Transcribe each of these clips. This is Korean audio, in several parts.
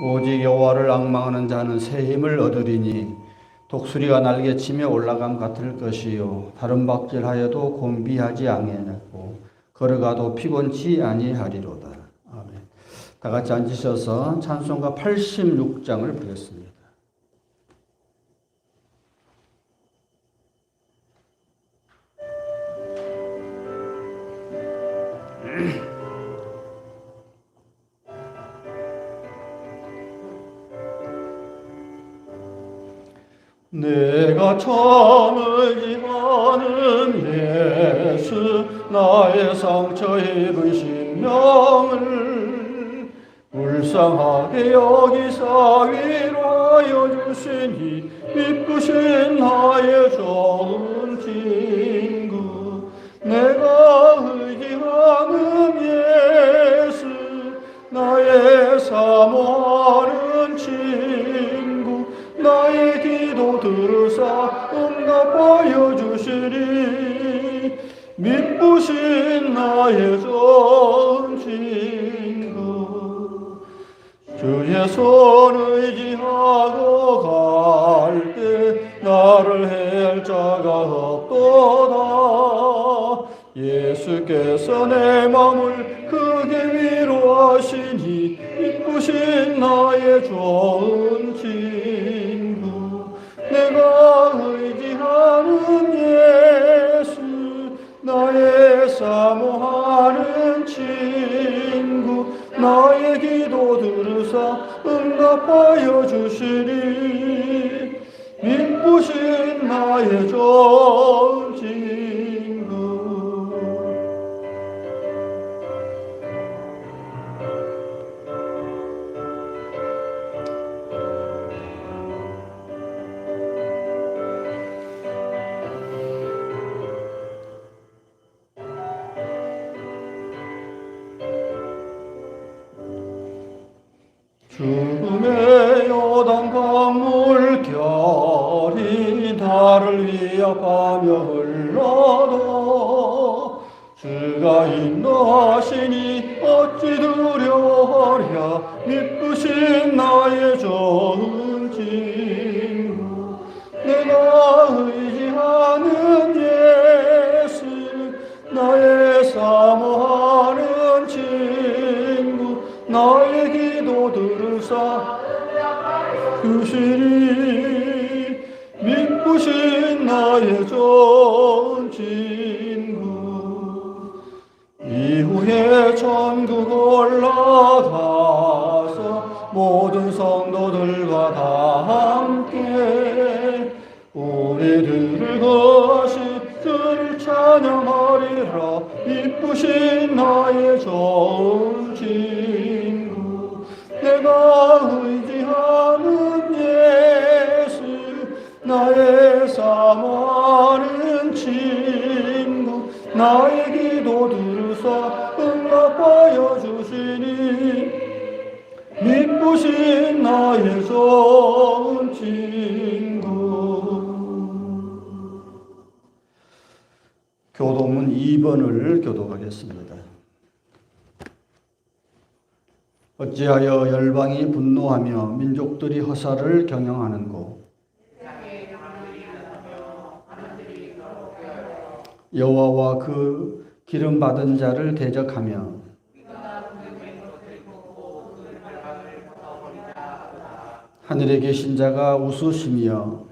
오직 여호와를 앙망하는 자는 새 힘을 얻으리니 독수리가 날개치며 올라감 같을 것이요 다른 박질하여도 곤비하지 아니하고 걸어가도 피곤치 아니하리로다. 아멘. 다 같이 앉으셔서 찬송가 86장을 부르겠습니다. 내가 참을 지하는 예수 나의 상처 입은 심령을 불쌍하게 여기사 위로하여 주시니 기쁘신 나의 좋은 친구 내가 의지하는 예수 나의 사모하는 친구 나의 기도 들으사 응답하여 주시리 미쁘신 나의 좋은 친구 주의 손 의지하고 갈 때 나를 해할 자가 없도다 예수께서 내 마음을 크게 위로하시니 미쁘신 나의 좋은 친구 내가 의지하는 예수 나의 사모하는 친구 나의 기도 들으사 응답하여 주시니 미쁘신 나의 좋은 친구 죽음의 요단 강물 결이 나를 위협하며 흘러도 주가 인도하시니 어찌 두려워하랴 미쁘신 나의 좋은 친구 내가 의지하는 예수 나의 사모하는 친구 나의 기도 들으사 주시니 미쁘신 나의 좋은 친구 이후에 천국 올라가서 모든 성도들과 다 함께 우리들을 거하신 주를 찬양하리라 미쁘신 나의 좋은 친구 내가 의지하는 예수 나의 사모하는 친구 나의 기도 들으사 응답하여 주시니 미쁘신 나의 좋은 친구 교도문 2번을 교독하겠습니다. 어찌하여 열방이 분노하며 민족들이 허사를 경영하는고 여호와와 그 기름 받은 자를 대적하며 하늘에 계신 자가 웃으시며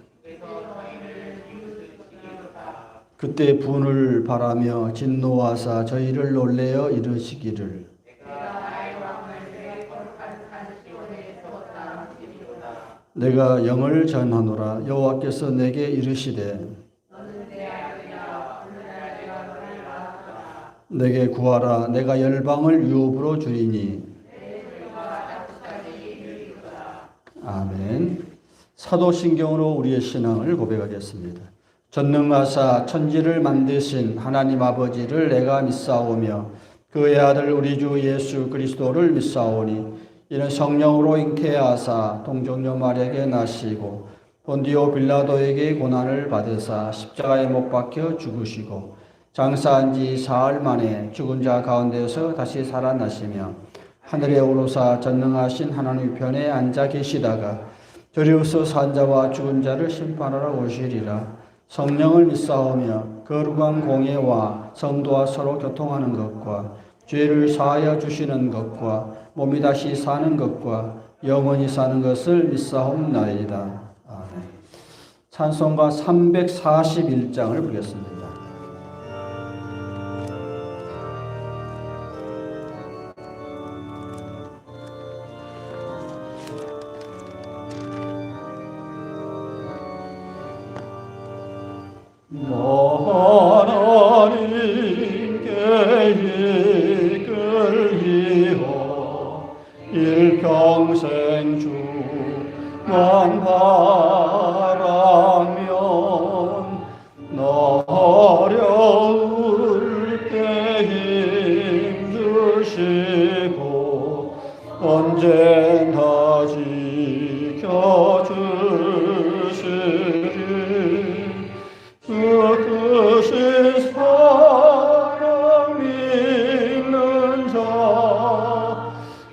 그때 분을 바라며 진노하사 저희를 놀래어 이르시기를 내가 영을 전하노라 여호와께서 내게 이르시되 내게 구하라 내가 열방을 유업으로 주리니 아멘. 사도신경으로 우리의 신앙을 고백하겠습니다. 전능하사 천지를 만드신 하나님 아버지를 내가 믿사오며 그의 아들 우리 주 예수 그리스도를 믿사오니 이는 성령으로 잉태하사 동정녀 마리아에게 나시고 본디오 빌라도에게 고난을 받으사 십자가에 못 박혀 죽으시고 장사한 지 사흘 만에 죽은 자 가운데서 다시 살아나시며 하늘에 오르사 전능하신 하나님 편에 앉아 계시다가 저리로서 산자와 죽은 자를 심판하러 오시리라. 성령을 믿사오며 거룩한 공예와 성도와 서로 교통하는 것과 죄를 사하여 주시는 것과 몸이 다시 사는 것과 영원히 사는 것을 믿사옵나이다. 아멘. 찬송가 341장을 보겠습니다. 하나님께 이끌리어 일평생 주만 바라면 너 어려울 때 힘주시고 언제나 지켜주시리. 그 크신 사랑 믿는 자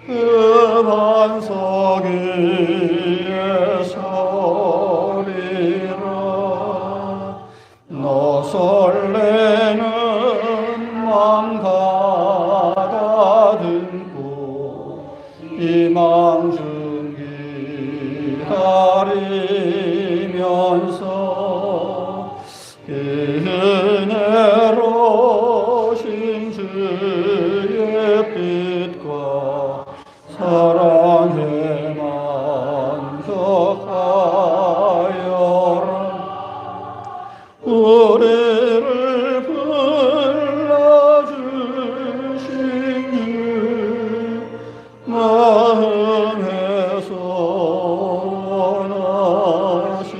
그 반석 위에 서리라. 너 설레는 맘 가다듬고 희망 중 기다리면서 은혜로신 주의 빛과 사랑에 만족하여라. 우리를 불러주신 주 마음에서 원하신다.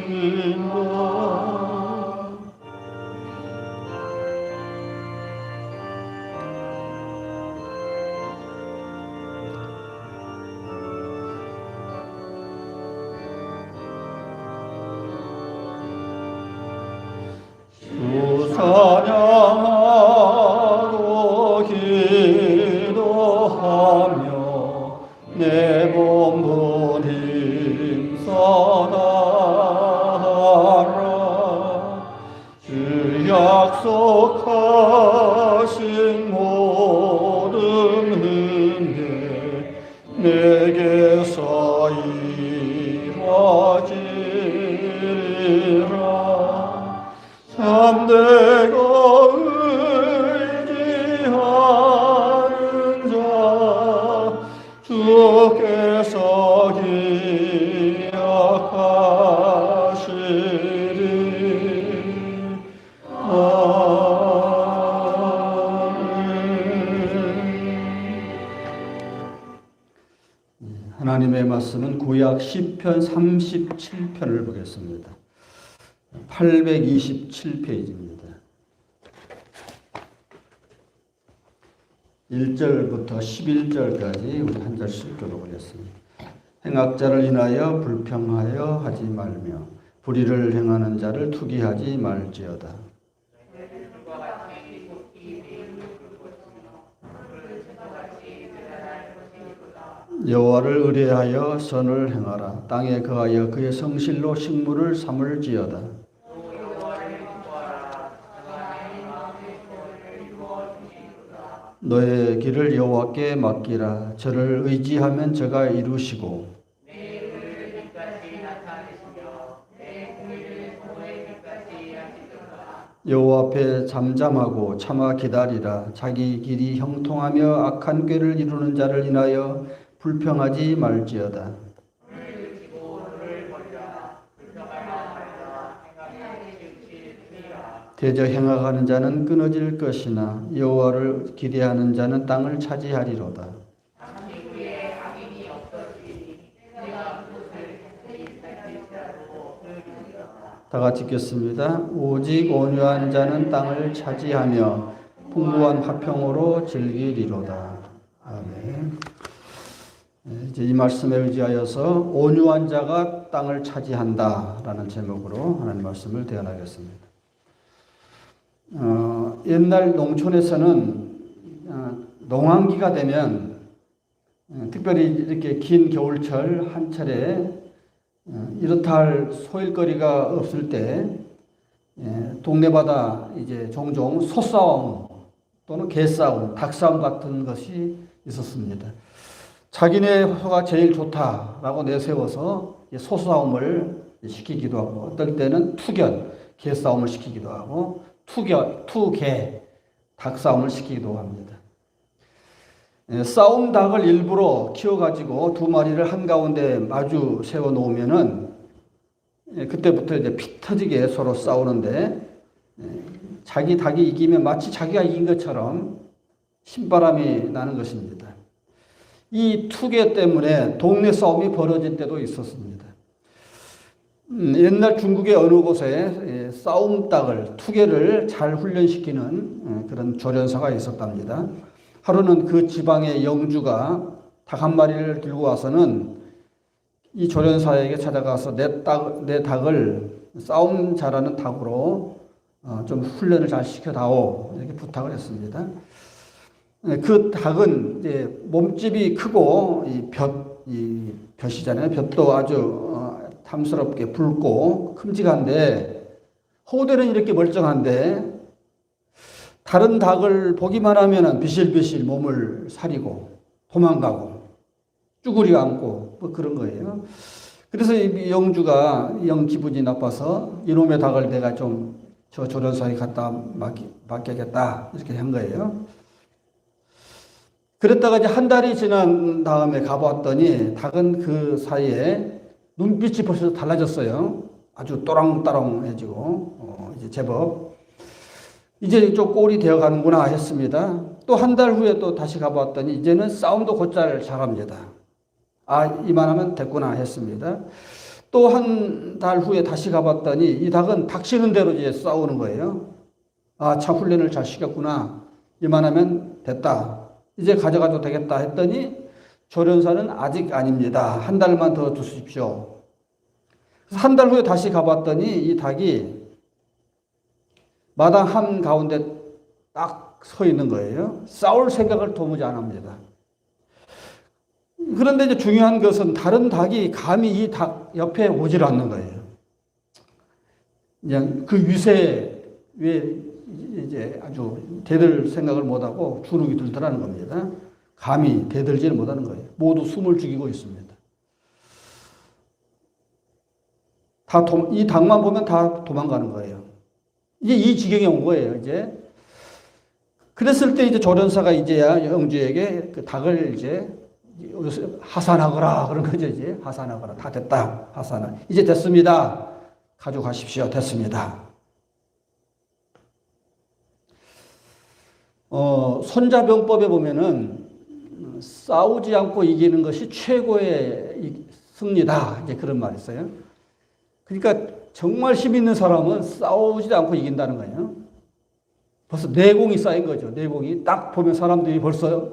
찬양하고 기도하며 내 몸부 힘써나가라. 주 약속하신 모든 은혜 내게서 이루어지리라. 참되고 의지하는 자 주께서 기억하시리. 아멘. 하나님의 말씀은 구약 시편 37편을 보겠습니다. 827페이지입니다. 1절부터 11절까지 우리 한 절씩 교독하겠습니다. 행악자를 인하여 불평하여 하지 말며 불의를 행하는 자를 투기하지 말지어다. 여호와를 의뢰하여 선을 행하라. 땅에 거하여 그의 성실로 식물을 삼을지어다. 너의 길을 여호와께 맡기라. 저를 의지하면 저가 이루시고 여호와 앞에 잠잠하고 참아 기다리라. 자기 길이 형통하며 악한 꾀를 이루는 자를 인하여 불평하지 말지어다. 대저 행하가는 자는 끊어질 것이나 여호와를 기대하는 자는 땅을 차지하리로다. 다 같이 읽겠습니다. 오직 온유한 자는 땅을 차지하며 풍부한 화평으로 즐기리로다. 아멘. 이제 이 말씀에 의지하여서 온유한 자가 땅을 차지한다라는 제목으로 하나님 말씀을 대언하겠습니다. 옛날 농촌에서는 농한기가 되면 특별히 이렇게 긴 겨울철 한철에 이렇다 할 소일거리가 없을 때 동네마다 이제 종종 소싸움 또는 개싸움, 닭싸움 같은 것이 있었습니다. 자기네 소가 제일 좋다라고 내세워서 소싸움을 시키기도 하고 어떨 때는 투견, 개싸움을 시키기도 하고 투개, 닭싸움을 시키기도 합니다. 싸움 닭을 일부러 키워가지고 두 마리를 한가운데 마주 세워 놓으면은 그때부터 이제 피 터지게 서로 싸우는데 자기 닭이 이기면 마치 자기가 이긴 것처럼 신바람이 나는 것입니다. 이 투개 때문에 동네 싸움이 벌어질 때도 있었습니다. 옛날 중국의 어느 곳에 싸움 닭을, 투개를 잘 훈련시키는 그런 조련사가 있었답니다. 하루는 그 지방의 영주가 닭 한 마리를 들고 와서는 이 조련사에게 찾아가서 내 닭을 싸움 잘하는 닭으로 좀 훈련을 잘 시켜다오 이렇게 부탁을 했습니다. 그 닭은 이제 몸집이 크고 이 볕이잖아요. 볕도 아주 탐스럽게 붉고 큼직한데 호대는 이렇게 멀쩡한데 다른 닭을 보기만 하면은 비실비실 몸을 사리고 도망가고 쭈구리 앉고 뭐 그런 거예요. 그래서 이 영주가 영 기분이 나빠서 이놈의 닭을 내가 좀 저 조련사에 갖다 맡겨야겠다 이렇게 한 거예요. 그랬다가 이제 한 달이 지난 다음에 가봤더니 닭은 그 사이에 눈빛이 벌써 달라졌어요. 아주 또랑또랑해지고 이제 제법 이제 좀 꼴이 되어가는구나 했습니다. 또 한 달 후에 또 다시 가봤더니 이제는 싸움도 곧잘 잘합니다. 아, 이만하면 됐구나 했습니다. 또 한 달 후에 다시 가봤더니 이 닭은 닥치는 대로 이제 싸우는 거예요. 아, 참 훈련을 잘 시켰구나. 이만하면 됐다. 이제 가져가도 되겠다 했더니 조련사는 아직 아닙니다. 한 달만 더 두십시오. 한 달 후에 다시 가봤더니 이 닭이 마당 한 가운데 딱 서 있는 거예요. 싸울 생각을 도무지 안 합니다. 그런데 이제 중요한 것은 다른 닭이 감히 이 닭 옆에 오질 않는 거예요. 그냥 그 위세에 이제 아주 대들 생각을 못하고 주눅이 들더라는 겁니다. 감히 대들지를 못하는 거예요. 모두 숨을 죽이고 있습니다. 이 닭만 보면 다 도망가는 거예요. 이제 이 지경에 온 거예요, 이제. 그랬을 때 이제 조련사가 이제야 영주에게 그 닭을 이제 하산하거라 그런 거죠, 이제. 하산하거라. 다 됐다. 하산하. 이제 됐습니다. 가져가십시오. 됐습니다. 손자병법에 보면은 싸우지 않고 이기는 것이 최고의 승리다. 이제 그런 말이 있어요. 그러니까 정말 힘 있는 사람은 싸우지도 않고 이긴다는 거예요. 벌써 내공이 쌓인 거죠. 내공이 딱 보면 사람들이 벌써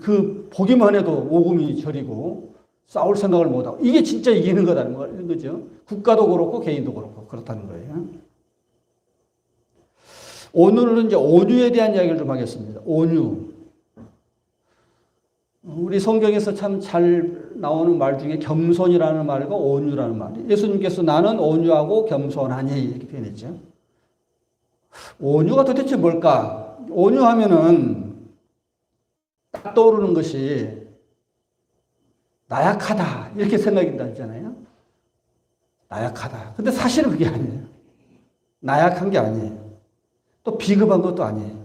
그 보기만 해도 오금이 저리고 싸울 생각을 못하고 이게 진짜 이기는 거다는 거죠. 국가도 그렇고 개인도 그렇고 그렇다는 거예요. 오늘은 이제 온유에 대한 이야기를 좀 하겠습니다. 온유. 우리 성경에서 참 잘 나오는 말 중에 겸손이라는 말과 온유라는 말이. 예수님께서 나는 온유하고 겸손하니 이렇게 표현했죠. 온유가 도대체 뭘까? 온유하면은 딱 떠오르는 것이 나약하다 이렇게 생각이 나잖아요. 나약하다. 근데 사실은 그게 아니에요. 나약한 게 아니에요. 또 비겁한 것도 아니에요.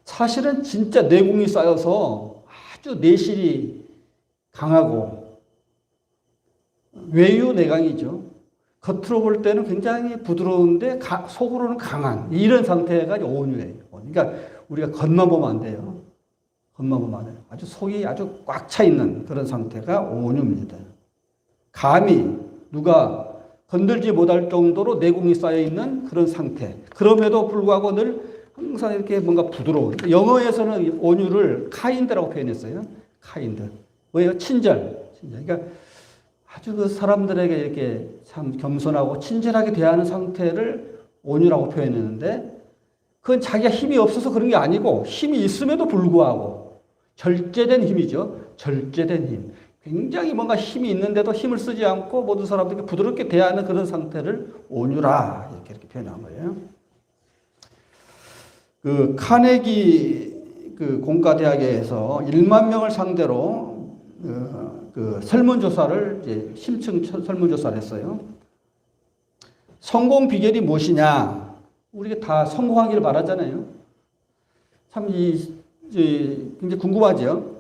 사실은 진짜 내공이 쌓여서 아주 내실이 강하고 외유내강이죠. 겉으로 볼 때는 굉장히 부드러운데 속으로는 강한 이런 상태가 온유예요. 그러니까 우리가 겉만 보면 안 돼요. 겉만 보면 안 돼요. 아주 속이 아주 꽉 차 있는 그런 상태가 온유입니다. 감히 누가 건들지 못할 정도로 내공이 쌓여 있는 그런 상태. 그럼에도 불구하고 늘 항상 이렇게 뭔가 부드러운. 영어에서는 온유를 카인드라고 표현했어요. 카인드. 왜요? 친절. 그러니까 아주 그 사람들에게 이렇게 참 겸손하고 친절하게 대하는 상태를 온유라고 표현했는데 그건 자기가 힘이 없어서 그런 게 아니고 힘이 있음에도 불구하고 절제된 힘이죠. 절제된 힘. 굉장히 뭔가 힘이 있는데도 힘을 쓰지 않고 모든 사람들에게 부드럽게 대하는 그런 상태를 온유라 이렇게 표현한 거예요. 그 카네기 그 공과대학에서 1만 명을 상대로 그 설문조사를 이제 심층 설문조사를 했어요. 성공 비결이 무엇이냐? 우리가 다 성공하기를 바라잖아요. 참 굉장히 궁금하죠.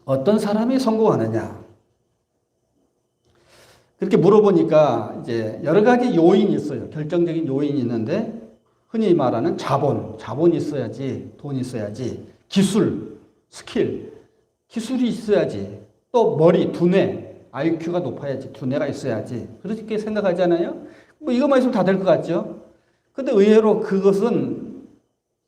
어떤 사람이 성공하느냐? 그렇게 물어보니까 이제 여러 가지 요인이 있어요. 결정적인 요인이 있는데 흔히 말하는 자본이 있어야지, 돈이 있어야지, 기술, 스킬, 기술이 있어야지, 또 머리, 두뇌, IQ가 높아야지, 두뇌가 있어야지. 그렇게 생각하잖아요. 뭐 이것만 있으면 다 될 것 같죠? 근데 의외로 그것은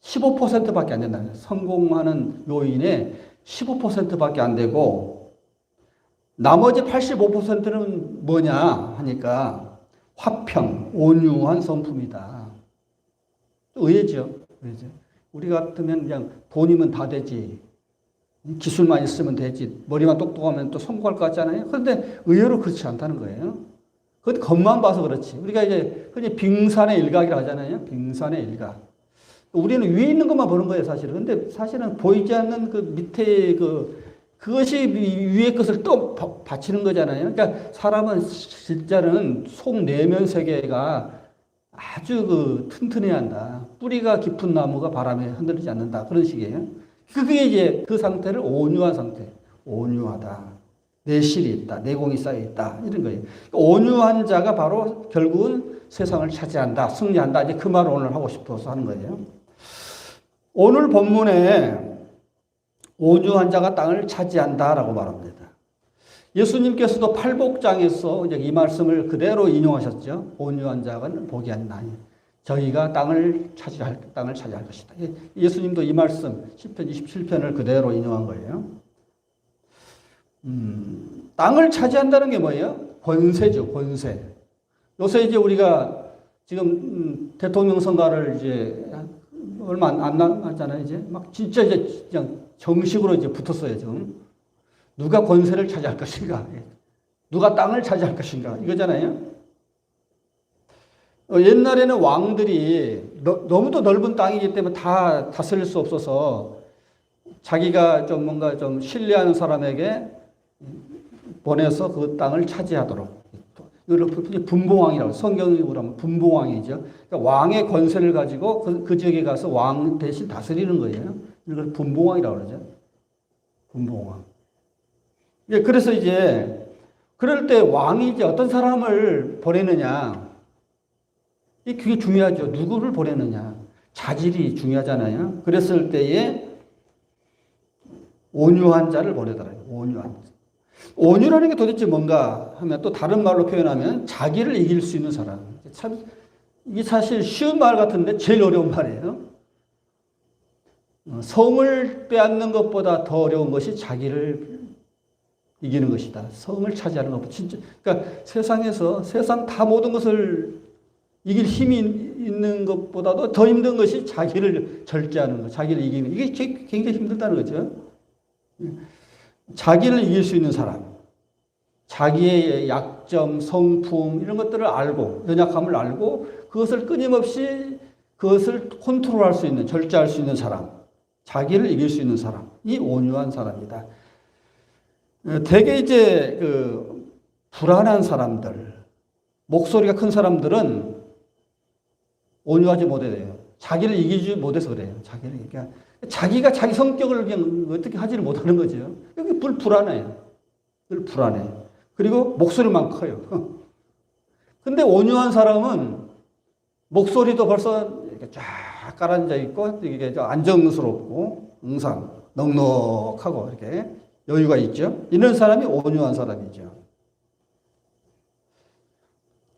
15%밖에 안 된다. 성공하는 요인의 15%밖에 안 되고 나머지 85%는 뭐냐 하니까 화평, 온유한 성품이다. 의외죠. 우리 같으면 그냥 돈이면 다 되지. 기술만 있으면 되지. 머리만 똑똑하면 또 성공할 것 같잖아요. 그런데 의외로 그렇지 않다는 거예요. 그것 겉만 봐서 그렇지. 우리가 이제 흔히 빙산의 일각이라고 하잖아요. 빙산의 일각. 우리는 위에 있는 것만 보는 거예요, 사실은. 근데 사실은 보이지 않는 그 밑에 그것이 위에 것을 또 받치는 거잖아요. 그러니까 사람은 진짜는 속 내면 세계가 아주 튼튼해야 한다. 뿌리가 깊은 나무가 바람에 흔들리지 않는다. 그런 식이에요. 그게 이제 그 상태를 온유한 상태. 온유하다. 내실이 있다. 내공이 쌓여 있다. 이런 거예요. 온유한 자가 바로 결국은 세상을 차지한다. 승리한다. 이제 그 말을 오늘 하고 싶어서 하는 거예요. 오늘 본문에 온유한 자가 땅을 차지한다라고 말합니다. 예수님께서도 팔복장에서 이제 이 말씀을 그대로 인용하셨죠. 온유한 자는 복이 아니라 저희가 땅을 차지할 것이다. 예수님도 이 말씀 시편 27편을 그대로 인용한 거예요. 땅을 차지한다는 게 뭐예요? 권세죠, 권세. 요새 이제 우리가 지금 대통령 선거를 이제 얼마 안 남았잖아요. 이제 막 진짜 이제 그냥 정식으로 이제 붙었어요, 지금. 누가 권세를 차지할 것인가? 누가 땅을 차지할 것인가? 이거잖아요. 옛날에는 왕들이 너무도 넓은 땅이기 때문에 다 다스릴 수 없어서 자기가 좀 뭔가 좀 신뢰하는 사람에게 보내서 그 땅을 차지하도록. 이걸 분봉왕이라고, 성경으로 하면 분봉왕이죠. 그러니까 왕의 권세를 가지고 그 지역에 가서 왕 대신 다스리는 거예요. 이걸 분봉왕이라고 그러죠. 분봉왕. 그래서 이제 그럴 때 왕이 이제 어떤 사람을 보내느냐. 그게 중요하죠. 누구를 보내느냐. 자질이 중요하잖아요. 그랬을 때에 온유한 자를 보내더라고요. 온유한 자. 온유라는 게 도대체 뭔가 하면 또 다른 말로 표현하면 자기를 이길 수 있는 사람. 참 이게 사실 쉬운 말 같은데 제일 어려운 말이에요. 성을 빼앗는 것보다 더 어려운 것이 자기를 이기는 것이다. 성을 차지하는 것보다 진짜. 그러니까 세상에서 세상 다 모든 것을 이길 힘이 있는 것보다도 더 힘든 것이 자기를 절제하는 것, 자기를 이기는 것. 이게 굉장히 힘들다는 거죠. 자기를 이길 수 있는 사람, 자기의 약점, 성품 이런 것들을 알고 연약함을 알고 그것을 끊임없이 그것을 컨트롤할 수 있는, 절제할 수 있는 사람, 자기를 이길 수 있는 사람이 온유한 사람이다. 대개 이제 불안한 사람들, 목소리가 큰 사람들은 온유하지 못해요. 자기를 이기지 못해서 그래요. 자기가 자기 성격을 그냥 어떻게 하지를 못하는 거죠. 여기 불안해요. 불안해. 그리고 목소리만 커요. 근데 온유한 사람은 목소리도 벌써 이렇게 쫙 깔아앉아 있고 이게 안정스럽고 항상 넉넉하고 이렇게 여유가 있죠. 이런 사람이 온유한 사람이죠.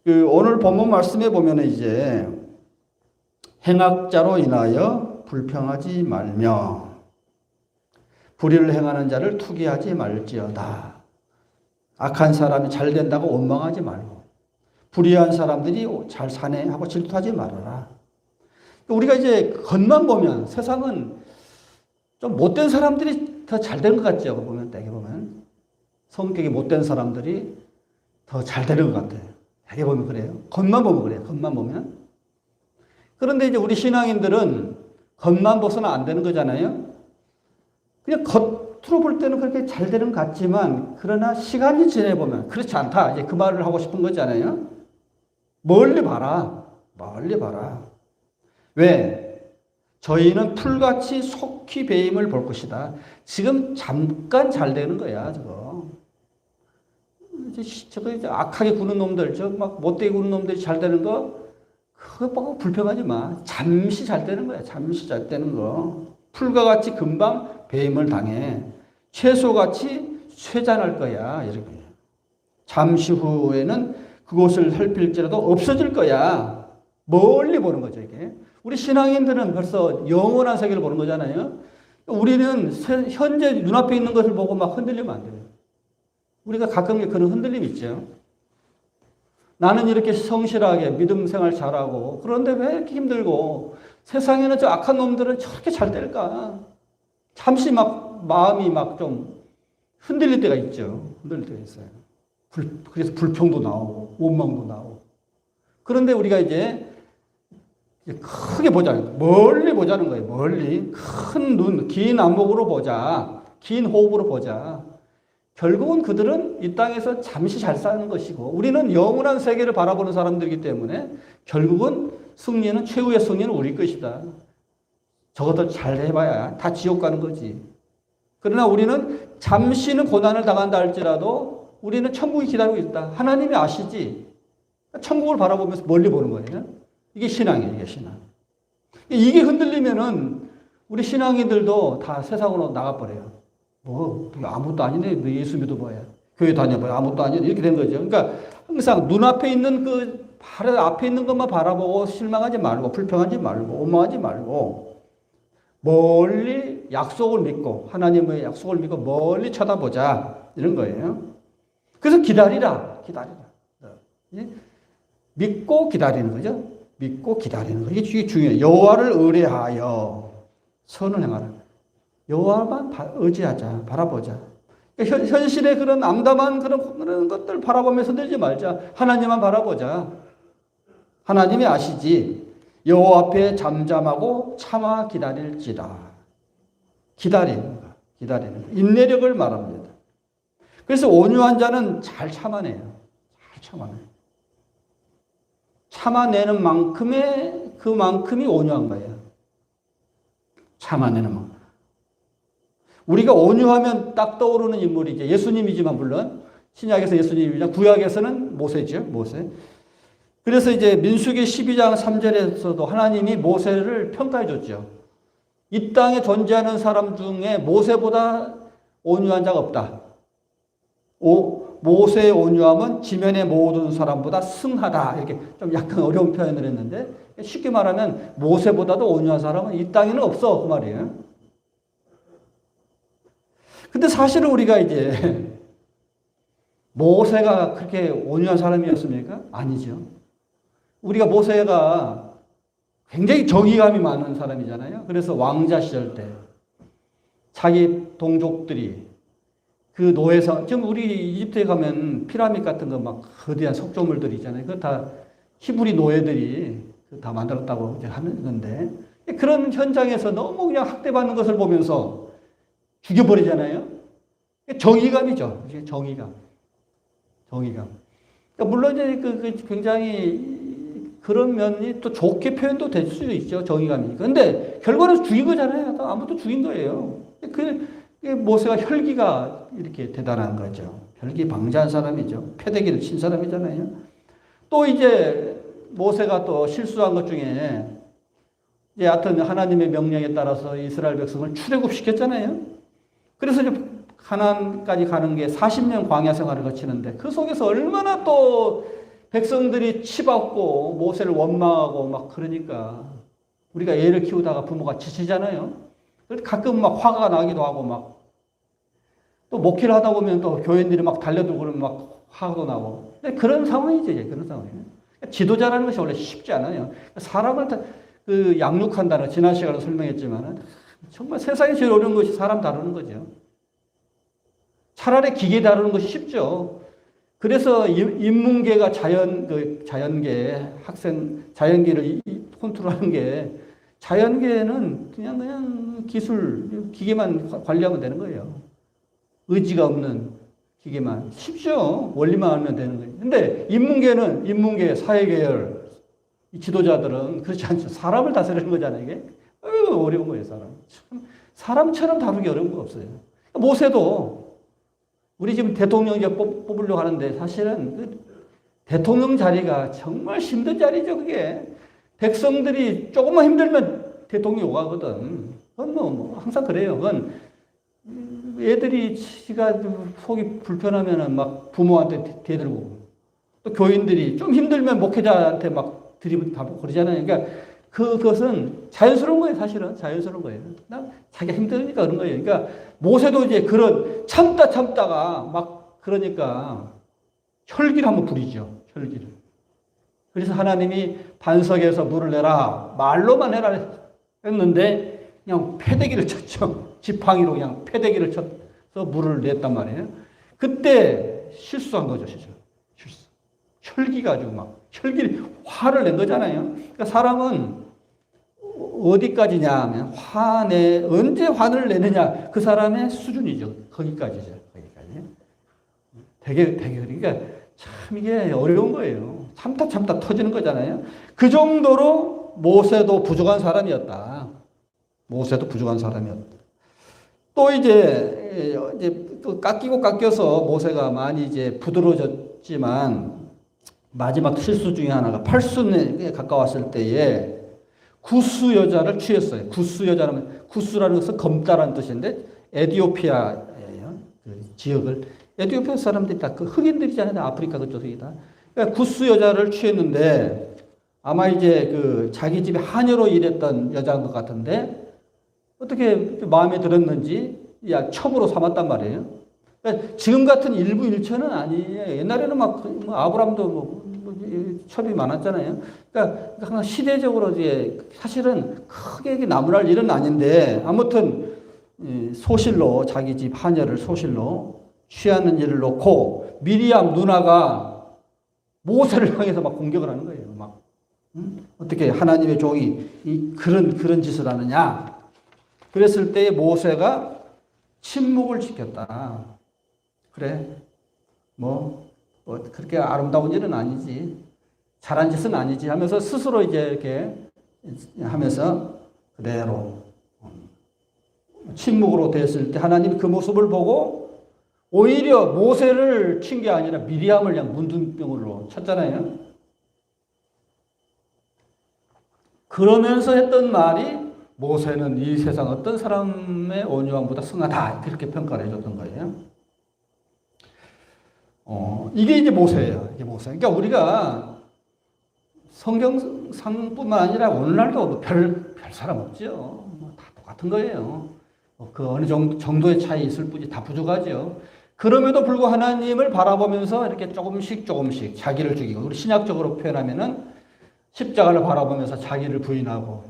오늘 본문 말씀에 보면 이제 행악자로 인하여 불평하지 말며 불의를 행하는 자를 투기하지 말지어다. 악한 사람이 잘 된다고 원망하지 말고 불의한 사람들이 잘 사네 하고 질투하지 말아라. 우리가 이제 겉만 보면 세상은 좀 못된 사람들이 더 잘 되는 것 같죠. 보면, 되게 보면. 성격이 못된 사람들이 더 잘 되는 것 같아요. 되게 보면 그래요. 겉만 보면 그래요. 겉만 보면. 그런데 이제 우리 신앙인들은 겉만 봐서는 안 되는 거잖아요. 그냥 겉으로 볼 때는 그렇게 잘 되는 것 같지만, 그러나 시간이 지내보면 그렇지 않다. 이제 그 말을 하고 싶은 거잖아요. 멀리 봐라. 멀리 봐라. 왜? 저희는 풀같이 속히 배임을 볼 것이다. 지금 잠깐 잘 되는 거야, 저거. 저거 이제 악하게 구는 놈들, 저 막 못되게 구는 놈들이 잘 되는 거, 그거 보고 불평하지 마. 잠시 잘 되는 거야, 잠시 잘 되는 거. 풀과 같이 금방 배임을 당해. 채소같이 쇠잔할 거야, 이렇게. 잠시 후에는 그곳을 살필지라도 없어질 거야. 멀리 보는 거죠, 이게. 우리 신앙인들은 벌써 영원한 세계를 보는 거잖아요. 우리는 현재 눈앞에 있는 것을 보고 막 흔들리면 안 돼요. 우리가 가끔 그런 흔들림 있죠. 나는 이렇게 성실하게 믿음 생활 잘하고, 그런데 왜 이렇게 힘들고, 세상에는 저 악한 놈들은 저렇게 잘 될까? 잠시 막 마음이 막 좀 흔들릴 때가 있죠. 흔들릴 때가 있어요. 그래서 불평도 나오고, 원망도 나오고. 그런데 우리가 이제 크게 보자. 멀리 보자는 거예요. 멀리. 큰 눈, 긴 안목으로 보자. 긴 호흡으로 보자. 결국은 그들은 이 땅에서 잠시 잘 사는 것이고, 우리는 영원한 세계를 바라보는 사람들이기 때문에 결국은 승리는, 최후의 승리는 우리 것이다. 저것도 잘 해봐야 다 지옥 가는 거지. 그러나 우리는 잠시는 고난을 당한다 할지라도 우리는 천국이 기다리고 있다. 하나님이 아시지. 천국을 바라보면서 멀리 보는 거예요. 이게 신앙이에요, 이게 신앙. 이게 흔들리면은 우리 신앙인들도 다 세상으로 나가버려요. 뭐, 아무것도 아닌데, 너 예수 믿어봐야. 교회 다녀봐야 아무것도 아닌데, 이렇게 된 거죠. 그러니까 항상 눈앞에 있는 바로 앞에 있는 것만 바라보고 실망하지 말고, 불평하지 말고, 원망하지 말고, 멀리 약속을 믿고, 하나님의 약속을 믿고 멀리 쳐다보자. 이런 거예요. 그래서 기다리라. 믿고 기다리는 거죠. 믿고 기다리는 거. 이게 중요해요. 여호와를 의뢰하여 선을 행하라. 여호와만 의지하자. 바라보자. 현실의 그런 암담한 그런 것들 바라보면서 늘지 말자. 하나님만 바라보자. 하나님이 아시지. 여호와 앞에 잠잠하고 참아 기다릴지라. 기다리는 거. 인내력을 말합니다. 그래서 온유한 자는 잘 참아내요. 잘 참아내요. 참아내는 그만큼이 온유한 거예요. 참아내는 만큼. 우리가 온유하면 딱 떠오르는 인물이 이제 예수님이지만, 물론 신약에서 예수님이지만 구약에서는 모세죠. 모세. 그래서 이제 민수기 12장 3절에서도 하나님이 모세를 평가해 줬죠. 이 땅에 존재하는 사람 중에 모세보다 온유한 자가 없다. 모세의 온유함은 지면의 모든 사람보다 승하다. 이렇게 좀 약간 어려운 표현을 했는데, 쉽게 말하면 모세보다도 온유한 사람은 이 땅에는 없어. 그 말이에요. 근데 사실은 우리가 이제 모세가 그렇게 온유한 사람이었습니까? 아니죠. 우리가 모세가 굉장히 정의감이 많은 사람이잖아요. 그래서 왕자 시절 때 자기 동족들이 그 노예상, 지금 우리 이집트에 가면 피라미드 같은 거 막 거대한 석조물들이 있잖아요. 그거 다 히브리 노예들이 다 만들었다고 하는 건데, 그런 현장에서 너무 그냥 학대받는 것을 보면서 죽여버리잖아요. 정의감이죠. 정의감. 그러니까 물론 이제 굉장히 그런 면이 또 좋게 표현도 될 수도 있죠. 정의감이. 근데 결과는 죽인 거잖아요. 아무도 죽인 거예요. 모세가 혈기가 이렇게 대단한 거죠. 혈기방자한 사람이죠. 패대기를 친 사람이잖아요. 또 이제 모세가 또 실수한 것 중에 이제 하여튼 하나님의 명령에 따라서 이스라엘 백성을 출애굽시켰잖아요. 그래서 이제 가나안까지 가는 게 40년 광야 생활을 거치는데, 그 속에서 얼마나 또 백성들이 치받고 모세를 원망하고 막 그러니까, 우리가 애를 키우다가 부모가 지치잖아요. 가끔 막 화가 나기도 하고, 막 또 목회를 하다 보면 또 교인들이 막 달려들고 그러면 막 화도 나고. 그런 상황이죠. 그런 상황이에요. 지도자라는 것이 원래 쉽지 않아요. 사람을 양육한다는, 지난 시간에 설명했지만 정말 세상에 제일 어려운 것이 사람 다루는 거죠. 차라리 기계 다루는 것이 쉽죠. 그래서 인문계가 자연계, 자연계를 컨트롤하는 게, 자연계는 그냥 기술, 기계만 관리하면 되는 거예요. 의지가 없는 기계만. 쉽죠. 원리만 알면 되는 거예요. 근데 인문계, 사회계열, 이 지도자들은 그렇지 않죠. 사람을 다스리는 거잖아요, 이게. 어려운 거예요, 사람처럼 다루기 어려운 거 없어요. 모세도, 우리 지금 대통령 이제 뽑으려고 하는데, 사실은 그 대통령 자리가 정말 힘든 자리죠, 그게. 백성들이 조금만 힘들면 대통령이 오가거든. 그건 뭐 항상 그래요. 그건 애들이 지가 속이 불편하면은 막 부모한테 대들고, 또 교인들이 좀 힘들면 목회자한테 막 들이받고 그러잖아요. 그러니까 그것은 자연스러운 거예요, 사실은. 자연스러운 거예요. 자기가 힘드니까 그런 거예요. 그러니까 모세도 이제 그런 참다가 막 그러니까 혈기를 한번 부리죠. 혈기를. 그래서 하나님이 반석에서 물을 내라. 말로만 해라 했는데 그냥 패대기를 쳤죠. 지팡이로 그냥 패대기를 쳐서 물을 냈단 말이에요. 그때 실수한 거죠, 실수. 혈기 가지고 막 화를 낸 거잖아요. 그러니까 사람은 어디까지냐 하면 언제 화를 내느냐 그 사람의 수준이죠. 거기까지죠. 되게 그러니까 참 이게 어려운 거예요. 참다 터지는 거잖아요. 그 정도로 모세도 부족한 사람이었다. 또 이제 깎여서 모세가 많이 이제 부드러워졌지만 마지막 실수 중에 하나가 팔순에 가까웠을 때에 구스 여자를 취했어요. 구스 여자라는, 구스라는 것은 검다라는 뜻인데 에티오피아예요. 그 지역을. 에티오피아 사람들이 다 그 흑인들이잖아요. 아프리카 그쪽이다. 그러니까 구스 여자를 취했는데 아마 이제 그 자기 집에 하녀로 일했던 여자인 것 같은데 어떻게 마음에 들었는지 첩으로 삼았단 말이에요. 그러니까 지금 같은 일부일처는 아니에요. 옛날에는 막 아브람도 첩이 많았잖아요. 그러니까 시대적으로 이제 사실은 크게 나무랄 일은 아닌데 아무튼 소실로 자기 집 하녀를 소실로 취하는 일을 놓고 미리암 누나가 모세를 향해서 막 공격을 하는 거예요. 막 어떻게 하나님의 종이 그런 짓을 하느냐? 그랬을 때 모세가 침묵을 지켰다. 그래, 그렇게 아름다운 일은 아니지. 잘한 짓은 아니지 하면서 스스로 이제 이렇게 하면서 그대로 침묵으로 됐을 때 하나님이 그 모습을 보고 오히려 모세를 친 게 아니라 미리암을 그냥 문둥병으로 쳤잖아요. 그러면서 했던 말이 모세는 이 세상 어떤 사람의 온유함보다 승하다. 그렇게 평가를 해줬던 거예요. 이게 이제 모세예요. 이게 모세. 그러니까 우리가 성경상뿐만 아니라 오늘날도 별 사람 없죠. 다 똑같은 거예요. 그 어느 정도의 차이 있을 뿐이지 다 부족하죠. 그럼에도 불구하고 하나님을 바라보면서 이렇게 조금씩 자기를 죽이고, 우리 신약적으로 표현하면은 십자가를 바라보면서 자기를 부인하고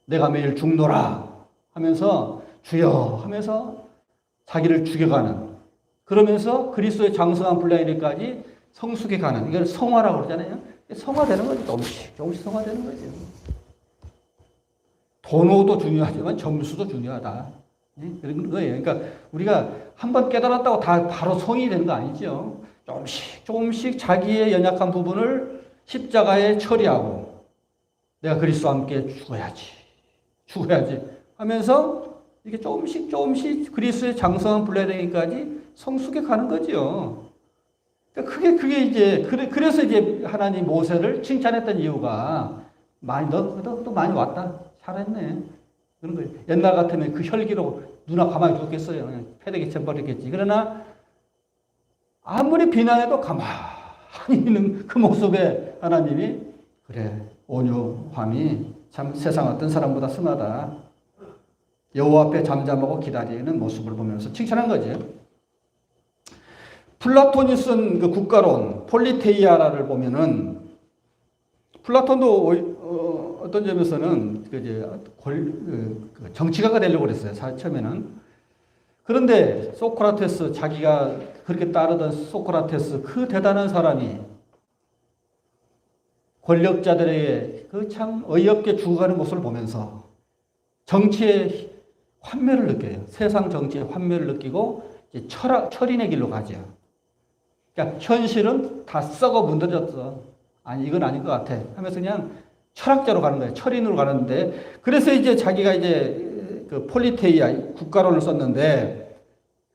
내가 매일 죽노라 하면서 주여 하면서 자기를 죽여가는, 그러면서 그리스도의 장성한 분량이기까지 성숙해 가는, 이걸 성화라고 그러잖아요. 성화되는 거죠. 조금씩 성화되는 거죠. 도노도 중요하지만 점수도 중요하다. 그런 거예요. 그러니까 우리가 한번 깨달았다고 다 바로 성이 되는 거 아니죠. 조금씩 자기의 연약한 부분을 십자가에 처리하고 내가 그리스도와 함께 죽어야지 하면서 이렇게 조금씩 그리스도의 장성한 분량까지 성숙해 가는 거죠. 그러니까 그게 이제 그래서 이제 하나님 모세를 칭찬했던 이유가 너 많이 왔다, 잘했네 그런 거예요. 옛날 같으면 그 혈기로 누나 가만히 두겠어요. 그냥 패대기 쳐버리겠지. 그러나 아무리 비난해도 가만히 있는 그 모습에 하나님이 그래, 온유함이 참 세상 어떤 사람보다 승하다. 여호와 앞에 잠잠하고 기다리는 모습을 보면서 칭찬한 거죠. 플라톤이 쓴 그 국가론 폴리테이아라를 보면은 플라톤도 어떤 점에서는 정치가가 되려고 그랬어요. 처음에는. 그런데 소크라테스, 자기가 그렇게 따르던 소크라테스, 그 대단한 사람이 권력자들에게 그 참 어이없게 죽어가는 모습을 보면서 정치의 환멸을 느껴요. 세상 정치의 환멸을 느끼고 이제 철인의 길로 가죠. 그러니까 현실은 다 썩어 문드러졌어. 아니 이건 아닌 것 같아. 하면서 그냥 철학자로 가는 거예요. 철인으로 가는데 그래서 이제 자기가 이제 그 폴리테이아 국가론을 썼는데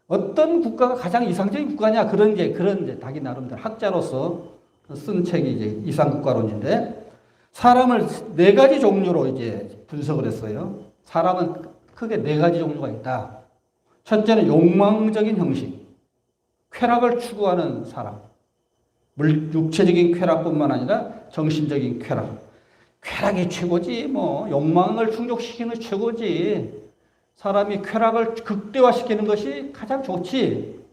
어떤 국가가 가장 이상적인 국가냐 그런 이제 자기 나름대로 학자로서 쓴 책이 이제 이상국가론인데 사람을 네 가지 종류로 이제 분석을 했어요. 사람은 크게 네 가지 종류가 있다. 첫째는 욕망적인 형식, 쾌락을 추구하는 사람. 육체적인 쾌락뿐만 아니라 정신적인 쾌락. 쾌락이 최고지, 뭐 욕망을 충족시키는 게 최고지. 사람이 쾌락을 극대화시키는 것이 가장 좋지.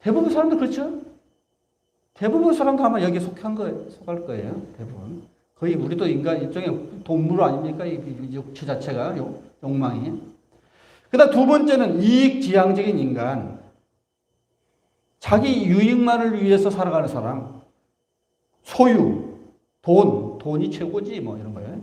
대부분 사람들 그렇죠? 대부분 사람도 아마 여기에 속할 거예요. 대부분. 거의 우리도 인간 일종의 동물 아닙니까? 이 육체 자체가 욕망이. 그다음 두 번째는 이익지향적인 인간. 자기 유익만을 위해서 살아가는 사람. 소유, 돈이 최고지 뭐 이런 거예요.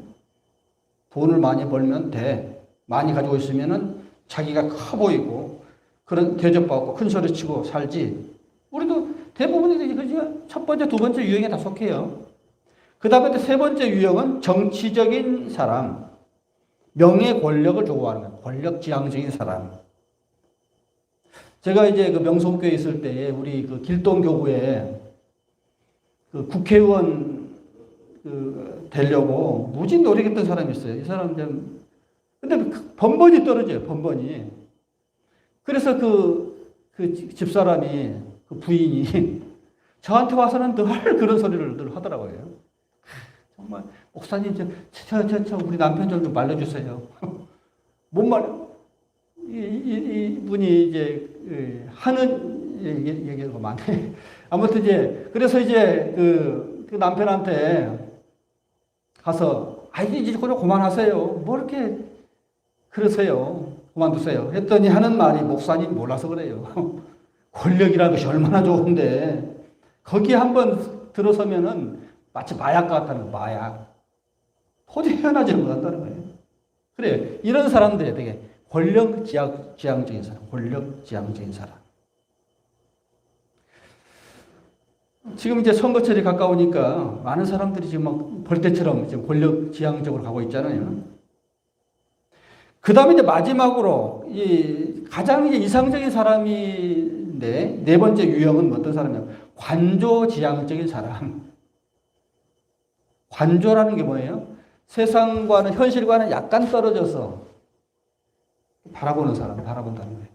돈을 많이 벌면 돼. 많이 가지고 있으면은 자기가 커 보이고 그런 대접받고 큰 소리 치고 살지. 우리도 대부분이 그죠? 첫 번째, 두 번째 유형에 다 속해요. 그 다음에 세 번째 유형은 정치적인 사람. 명예, 권력을 좋아하는 거예요. 권력지향적인 사람. 제가 이제 그 명성교회 있을 때에 우리 그 길동교구에 그 국회의원 되려고 무진 노력했던 사람이 있어요. 이 사람 좀, 근데 번번이 떨어져요. 번번이. 그래서 그 집사람이, 그 부인이 저한테 와서는 늘 그런 소리를 늘 하더라고요. 정말, 목사님, 우리 남편 좀 말려주세요. 못 말려. 이분이 이제, 하는 얘기가 많네. 아무튼 이제, 그래서 이제 그 남편한테 가서, 이제 그만하세요. 뭐 이렇게 그러세요. 그만두세요. 했더니 하는 말이 목사님 몰라서 그래요. 권력이라는 것이 얼마나 좋은데, 거기에 한번 들어서면은 마치 마약 같다는 거, 마약. 도저히 헤어나지를 못한다는 거예요. 그래, 이런 사람들이 되게 권력지향적인 사람, 권력지향적인 사람. 지금 이제 선거철이 가까우니까 많은 사람들이 지금 막 벌떼처럼 지금 권력지향적으로 가고 있잖아요. 그 다음에 이제 마지막으로 가장 이제 이상적인 사람인데 네 번째 유형은 어떤 사람이냐? 관조지향적인 사람. 관조라는 게 뭐예요? 세상과는 현실과는 약간 떨어져서 바라보는 사람, 바라본다는 거예요.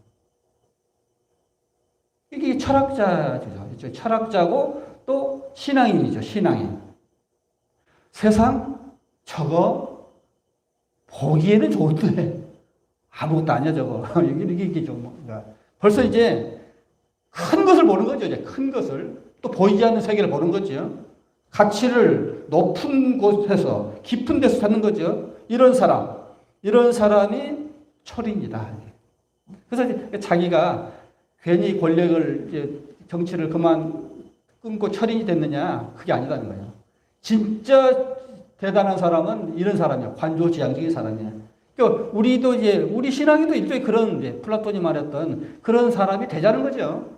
이게 철학자죠. 철학자고 또 신앙인이죠. 신앙인. 세상 저거 보기에는 좋은데 아무것도 아니야 저거. 이게 좀 뭔가 벌써 이제 큰 것을 보는 거죠. 이제 큰 것을 또 보이지 않는 세계를 보는 거죠. 가치를 높은 곳에서 깊은 데서 찾는 거죠. 이런 사람이 철인이다. 그래서 자기가 괜히 권력을 이제 정치를 그만 끊고 철인이 됐느냐 그게 아니라는 거예요. 진짜 대단한 사람은 이런 사람이야. 관조지향적인 사람이야. 그러니까 우리도 이제 우리 신앙에도 일종의 그런 이제 플라톤이 말했던 그런 사람이 되자는 거죠.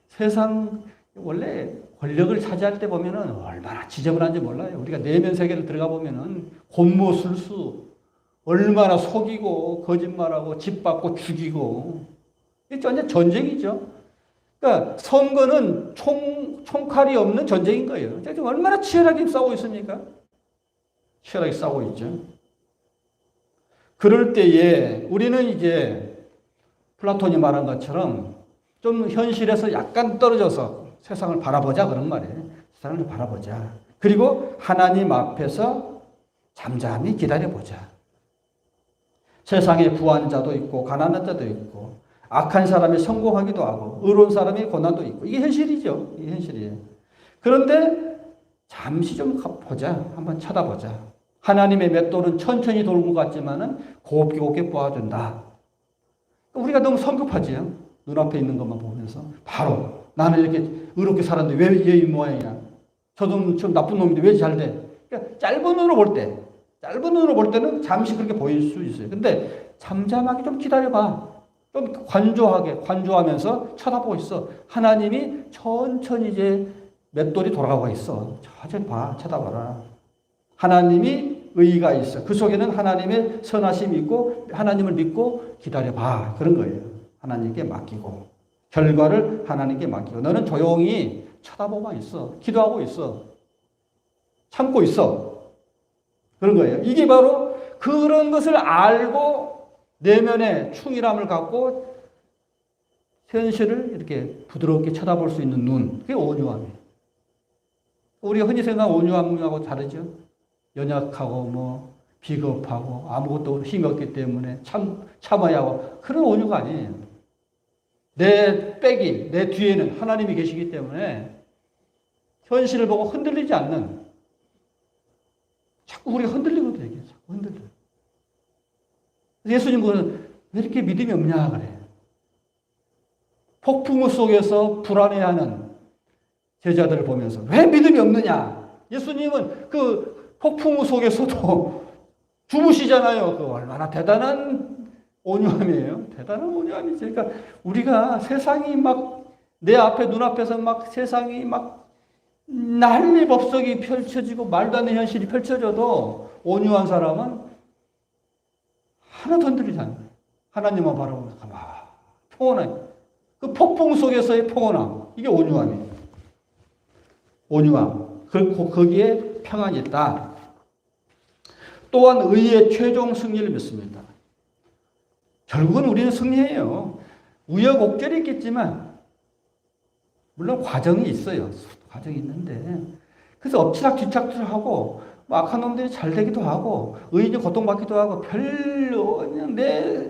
세상 원래 권력을 차지할 때 보면은 얼마나 지저분한지 몰라요. 우리가 내면 세계를 들어가 보면은 곤모술수 얼마나 속이고 거짓말하고 짓밟고 죽이고 이게 완전 전쟁이죠. 그러니까 선거는 총칼이 없는 전쟁인 거예요. 지금 얼마나 치열하게 싸우고 있습니까? 치열하게 싸우고 있죠. 그럴 때에 우리는 이제 플라톤이 말한 것처럼 좀 현실에서 약간 떨어져서 세상을 바라보자 그런 말이에요. 세상을 바라보자. 그리고 하나님 앞에서 잠잠히 기다려보자. 세상에 부한 자도 있고 가난한 자도 있고 악한 사람이 성공하기도 하고 의로운 사람이 고난도 있고 이게 현실이죠. 이게 현실이에요. 그런데 잠시 좀 보자. 한번 쳐다보자. 하나님의 맷돌은 천천히 돌고 같지만은 곱게 곱게 뽀아준다. 우리가 너무 성급하지요. 눈앞에 있는 것만 보면서 바로 나는 이렇게 의롭게 살았는데 왜 얘 이 모양이야? 저도 좀 나쁜 놈인데 왜 잘 돼? 그러니까 짧은 눈으로 볼 때는 잠시 그렇게 보일 수 있어요. 근데 잠잠하게 좀 기다려봐. 좀 관조하면서 쳐다보고 있어. 하나님이 천천히 이제 맷돌이 돌아가고 있어. 천천히 쳐다봐라. 하나님이 의의가 있어. 그 속에는 하나님의 선하심이 있고 하나님을 믿고 기다려봐. 그런 거예요. 하나님께 맡기고 결과를 하나님께 맡기고 너는 조용히 쳐다보고만 있어. 기도하고 있어. 참고 있어. 그런 거예요. 이게 바로 그런 것을 알고 내면에 충실함을 갖고 현실을 이렇게 부드럽게 쳐다볼 수 있는 눈. 그게 온유함이에요. 우리가 흔히 생각하는 온유함하고 다르죠. 연약하고 비겁하고 아무것도 힘이 없기 때문에 참아야 하고 그런 온유가 아니에요. 내 뒤에는 하나님이 계시기 때문에 현실을 보고 흔들리지 않는 자꾸 우리가 흔들리거든요. 자꾸 흔들려요. 예수님은 왜 이렇게 믿음이 없냐 그래. 폭풍우 속에서 불안해하는 제자들을 보면서 왜 믿음이 없느냐. 예수님은 그 폭풍우 속에서도 주무시잖아요. 그 얼마나 대단한 온유함이에요. 대단한 온유함이죠. 그러니까 우리가 세상이 막 내 앞에 눈앞에서 막 세상이 막 난리법석이 펼쳐지고 말도 안 되는 현실이 펼쳐져도 온유한 사람은 하나도 흔들리지 않아요. 하나님만 바라보면서 평온해. 그 폭풍 속에서의 평온함. 이게 온유함이에요. 온유함. 거기에 평안이 있다. 또한 의의 최종 승리를 믿습니다. 결국은 우리는 승리해요. 우여곡절이 있겠지만 물론 과정이 있어요. 과정이 있는데 그래서 엎치락뒤착하고 악한 놈들이 잘 되기도 하고 의인이 고통받기도 하고 별로 그냥 내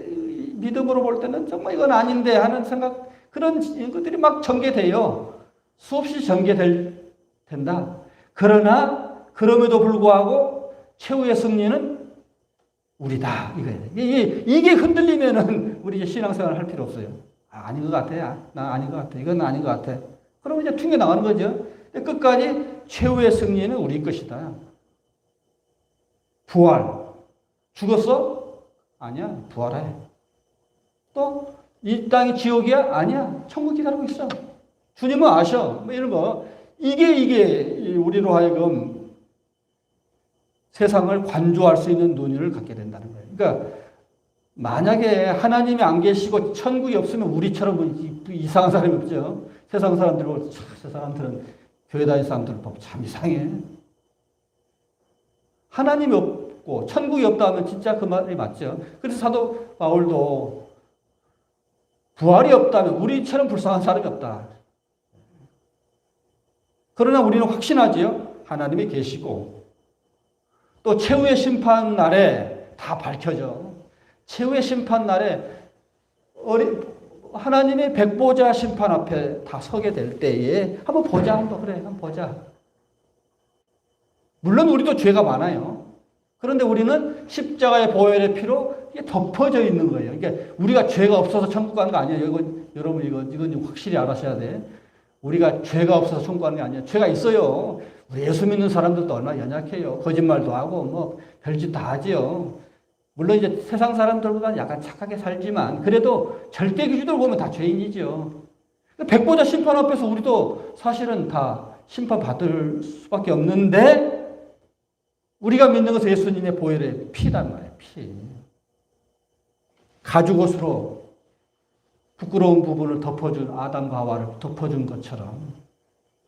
믿음으로 볼 때는 정말 이건 아닌데 하는 생각 그런 것들이 막 전개돼요. 수없이 전개된다. 그러나 그럼에도 불구하고 최후의 승리는 우리다. 이게 흔들리면은 우리 이제 신앙생활을 할 필요 없어요. 아닌 것 같아. 나 아닌 것 같아. 이건 아닌 것 같아. 그러면 이제 튕겨 나가는 거죠. 끝까지 최후의 승리는 우리 것이다. 부활. 죽었어? 아니야. 부활해. 또 이 땅이 지옥이야? 아니야. 천국 기다리고 있어. 주님은 아셔. 이런 거. 이게 우리로 하여금 세상을 관조할 수 있는 눈을 갖게 된다는 거예요. 그러니까 만약에 하나님이 안 계시고 천국이 없으면 우리처럼 이상한 사람이 없죠. 세상 사람들은 교회 다니는 사람들을 보면 참 이상해. 하나님이 없고 천국이 없다 하면 진짜 그 말이 맞죠. 그래서 사도 바울도 부활이 없다면 우리처럼 불쌍한 사람이 없다. 그러나 우리는 확신하지요. 하나님이 계시고 또 최후의 심판 날에 다 밝혀져. 최후의 심판 날에 하나님의 백보자 심판 앞에 다 서게 될 때에 한번 보자. 한번 보자. 물론 우리도 죄가 많아요. 그런데 우리는 십자가의 보혈의 피로 이게 덮어져 있는 거예요. 그러니까 우리가 죄가 없어서 천국 가는 거 아니에요. 여러분 이건 확실히 알아셔야 돼. 우리가 죄가 없어서 천국 가는 게 아니에요. 죄가 있어요. 우리 예수 믿는 사람들도 얼마나 연약해요. 거짓말도 하고 별짓 다 하지요. 물론 이제 세상 사람들보다는 약간 착하게 살지만 그래도 절대 기준으로 보면 다 죄인이죠. 백보자 심판 앞에서 우리도 사실은 다 심판받을 수밖에 없는데 우리가 믿는 것은 예수님의 보혈의 피단 말이에요. 피. 가죽옷으로 부끄러운 부분을 덮어준 아담과 하와를 덮어준 것처럼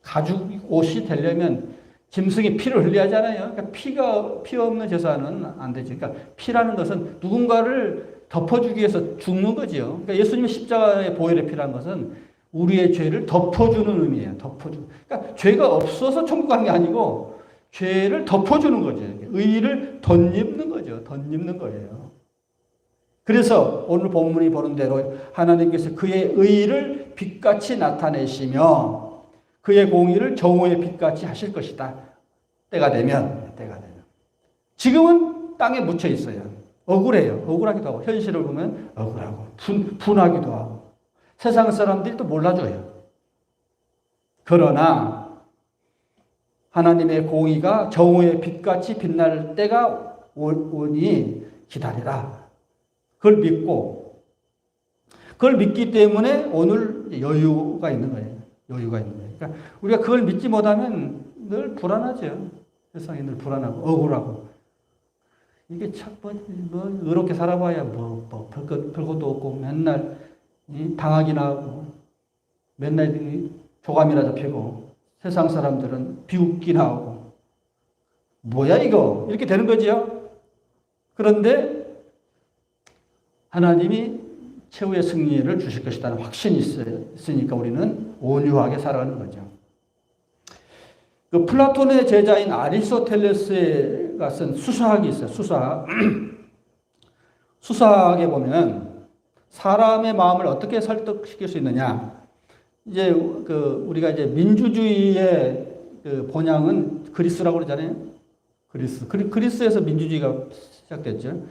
가죽옷이 되려면 짐승이 피를 흘려야잖아요. 그러니까 피 없는 제사는 안 되죠. 그러니까 피라는 것은 누군가를 덮어주기 위해서 죽는 거죠. 그러니까 예수님의 십자가의 보혈의 피라는 것은 우리의 죄를 덮어주는 의미예요. 그러니까 죄가 없어서 천국 가는 게 아니고 죄를 덮어주는 거죠. 의의를 덧입는 거죠. 덧입는 거예요. 그래서 오늘 본문이 보는 대로 하나님께서 그의 의의를 빛같이 나타내시며 그의 공의를 정오의 빛같이 하실 것이다. 때가 되면. 지금은 땅에 묻혀 있어요. 억울해요. 억울하기도 하고, 현실을 보면 억울하고, 분하기도 하고, 세상 사람들이 또 몰라줘요. 그러나, 하나님의 공의가 정오의 빛같이 빛날 때가 오니 기다리라. 그걸 믿고, 그걸 믿기 때문에 오늘 여유가 있는 거예요. 여유가 있는 거예요. 그러니까 우리가 그걸 믿지 못하면 늘 불안하죠. 세상에 늘 불안하고, 억울하고. 이게 참, 의롭게 살아봐야 별것도 없고, 맨날 당하기나 하고, 맨날 조감이나 잡히고, 세상 사람들은 비웃기나 하고, 뭐야 이거? 이렇게 되는 거지요. 그런데 하나님이 최후의 승리를 주실 것이라는 확신이 있으니까 우리는 온유하게 살아가는 거죠. 그 플라톤의 제자인 아리스토텔레스가 쓴 수사학이 있어요. 수사학. 수사학에 보면 사람의 마음을 어떻게 설득시킬 수 있느냐. 이제 우리가 이제 민주주의의 그 본향은 그리스라고 그러잖아요. 그리스에서 민주주의가 시작됐죠.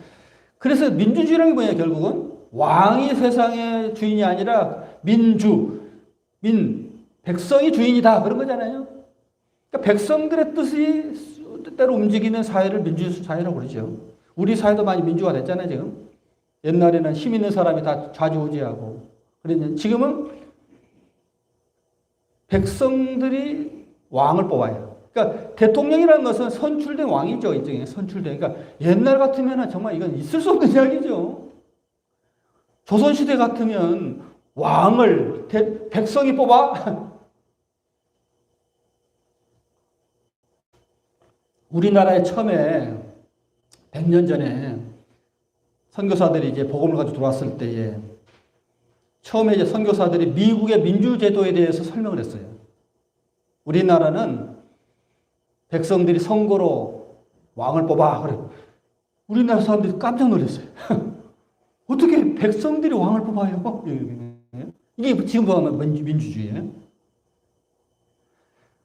그래서 민주주의라는 게 뭐냐, 결국은 왕이 세상의 주인이 아니라 백성이 주인이다. 그런 거잖아요. 그러니까 백성들의 뜻이 때로 움직이는 사회를 민주사회라고 그러죠. 우리 사회도 많이 민주화 됐잖아요, 지금. 옛날에는 힘 있는 사람이 다 좌지우지하고. 그랬는데 지금은 백성들이 왕을 뽑아요. 그러니까 대통령이라는 것은 선출된 왕이죠, 일종의 선출된. 그러니까 옛날 같으면 정말 이건 있을 수 없는 이야기죠. 조선시대 같으면 왕을 백성이 뽑아? 우리나라에 처음에 100년 전에 선교사들이 이제 복음을 가지고 들어왔을 때에 처음에 이제 선교사들이 미국의 민주제도에 대해서 설명을 했어요. 우리나라는 백성들이 선거로 왕을 뽑아. 그래. 우리나라 사람들이 깜짝 놀랐어요. 어떻게 백성들이 왕을 뽑아요? 이게 지금 보면 민주주의예요.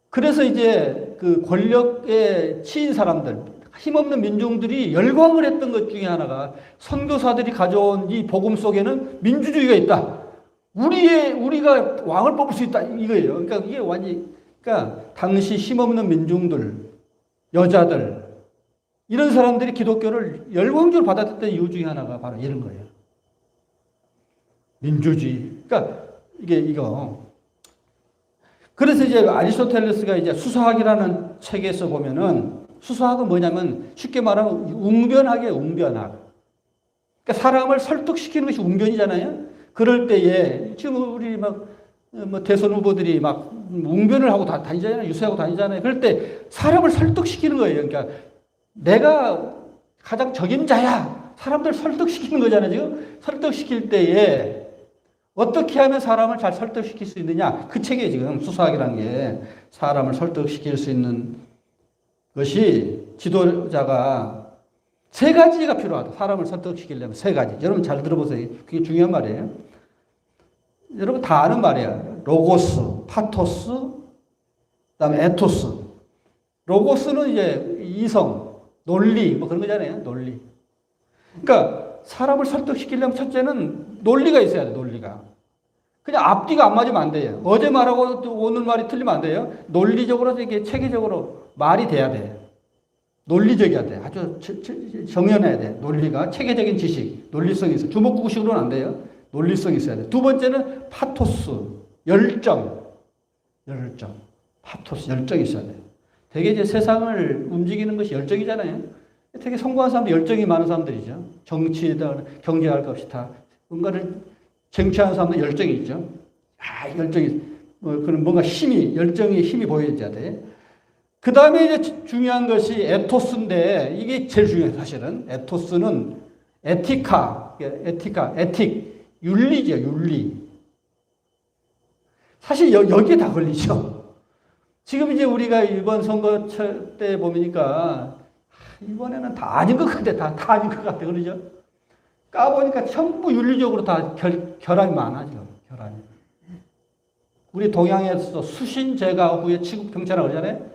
그래서 이제 그 권력에 치인 사람들, 힘없는 민중들이 열광을 했던 것 중에 하나가 선교사들이 가져온 이 복음 속에는 민주주의가 있다. 우리가 왕을 뽑을 수 있다. 이거예요. 그러니까 이게 완전히, 그러니까 당시 힘없는 민중들, 여자들, 이런 사람들이 기독교를 열광적으로 받아들였던 이유 중에 하나가 바로 이런 거예요. 민주주의. 그러니까 이거. 그래서 이제 아리스토텔레스가 이제 수사학이라는 책에서 보면은 수사학은 뭐냐면 쉽게 말하면 웅변학이에요, 웅변학. 그러니까 사람을 설득시키는 것이 웅변이잖아요. 그럴 때에 지금 우리 대선 후보들이 막 웅변을 하고 다니잖아요. 유세하고 다니잖아요. 그럴 때 사람을 설득시키는 거예요. 그러니까 내가 가장 적임자야. 사람들 설득시키는 거잖아요. 지금 설득시킬 때에 어떻게 하면 사람을 잘 설득시킬 수 있느냐. 그 책에 지금 수사학이라는 게 사람을 설득시킬 수 있는 것이 지도자가 세 가지가 필요하다. 사람을 설득시키려면 세 가지. 여러분 잘 들어보세요. 그게 중요한 말이에요. 여러분 다 아는 말이에요. 로고스, 파토스, 그다음에 에토스. 로고스는 이제 이성, 논리 뭐 그런 거잖아요. 논리. 그러니까 사람을 설득시키려면 첫째는 논리가 있어야 돼. 논리가. 그냥 앞뒤가 안 맞으면 안 돼요. 어제 말하고 오늘 말이 틀리면 안 돼요. 논리적으로 이게 체계적으로 말이 돼야 돼. 논리적이어야 돼. 아주 정연해야 돼. 논리가 체계적인 지식, 논리성이 있어. 주먹구구식으로는 안 돼요. 논리성이 있어야 돼. 두 번째는 파토스, 열정. 파토스, 열정이 있어야 돼. 되게 이제 세상을 움직이는 것이 열정이잖아요. 되게 성공한 사람들, 열정이 많은 사람들이죠. 정치에다, 경제할 것 없이 다. 뭔가를 쟁취하는 사람들 열정이 있죠. 열정이, 그런 뭔가 열정의 힘이 보여져야 돼. 그 다음에 이제 중요한 것이 에토스인데, 이게 제일 중요해요, 사실은. 에토스는 에틱, 윤리죠, 윤리. 사실 여기에 다 걸리죠. 지금 이제 우리가 이번 선거 때 보니까, 이번에는 다 아닌 것 같아. 다 아닌 것 같아. 그러죠? 까보니까 전부 윤리적으로 다 결함이 많아져. 결함이. 우리 동양에서 수신 제가 후에 치국 평천이라고 그러잖아요.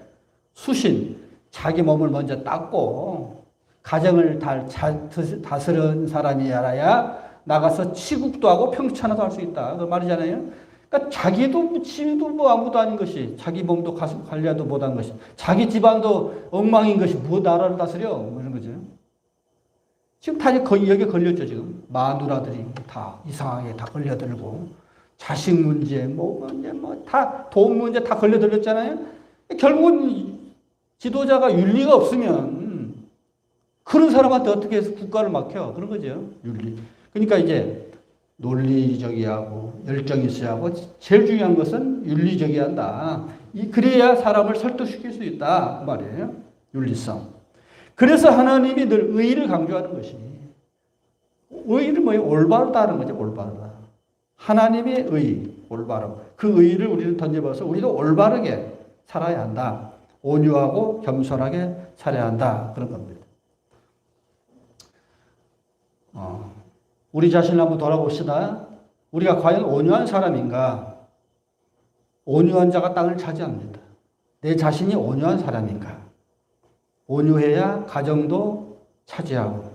수신. 자기 몸을 먼저 닦고 가정을 다스리는 사람이 알아야 나가서 치국도 하고 평천도 할 수 있다. 그 말이잖아요. 그러니까 자기도 지도 뭐 아무도 아닌 것이, 자기 몸도 관리도 못한 것이, 자기 집안도 엉망인 것이 뭐 나라를 다스려? 뭐 이런 거죠. 지금 다 여기 걸렸죠, 지금. 마누라들이 다 이상하게 다 걸려들고, 자식 문제, 다 돈 문제 다 걸려들었잖아요. 결국은 지도자가 윤리가 없으면 그런 사람한테 어떻게 해서 국가를 맡겨? 그런 거죠, 윤리. 그러니까 이제 논리적이야 하고 열정이 있어야 하고 제일 중요한 것은 윤리적이야 한다. 그래야 사람을 설득시킬 수 있다. 그 말이에요. 윤리성. 그래서 하나님이 늘 의의를 강조하는 것이, 의의를 뭐예요? 올바르다는 거죠. 올바르다. 하나님의 의의, 올바름. 그 의의를 우리는 던져봐서 우리도 올바르게 살아야 한다. 온유하고 겸손하게 살아야 한다. 그런 겁니다. 우리 자신을 한번 돌아봅시다. 우리가 과연 온유한 사람인가? 온유한 자가 땅을 차지합니다. 내 자신이 온유한 사람인가? 온유해야 가정도 차지하고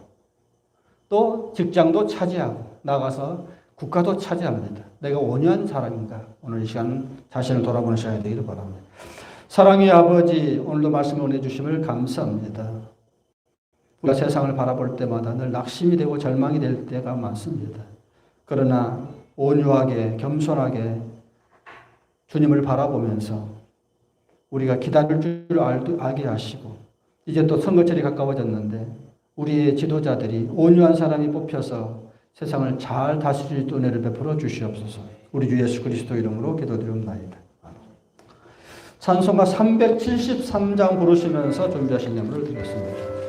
또 직장도 차지하고 나가서 국가도 차지합니다. 내가 온유한 사람인가? 오늘 이 시간 자신을 돌아보는 시간이 되기를 바랍니다. 사랑의 아버지, 오늘도 말씀을 보내주심을 감사합니다. 우리가 세상을 바라볼 때마다 늘 낙심이 되고 절망이 될 때가 많습니다. 그러나 온유하게 겸손하게 주님을 바라보면서 우리가 기다릴 줄 알게 하시고, 이제 또 선거철이 가까워졌는데 우리의 지도자들이 온유한 사람이 뽑혀서 세상을 잘 다스릴 은혜를 베풀어 주시옵소서. 우리 주 예수 그리스도 이름으로 기도드립니다. 찬송가 373장 부르시면서 준비하신 예물을 드리겠습니다.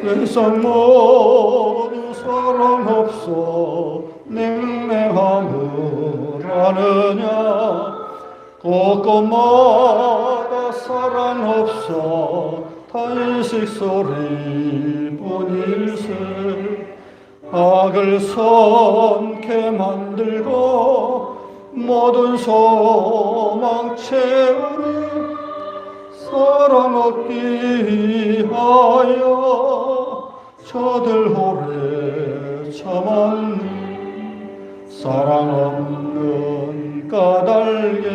세상 모두 사랑 없어 냉랭함을 아느냐, 곳곳마다 사랑 없어 탄식 소리뿐일세. 악을 선케 만들고 모든 소망 채우니 사랑 없기 하여 저들 오래 참았니. 사랑 없는 까닭에,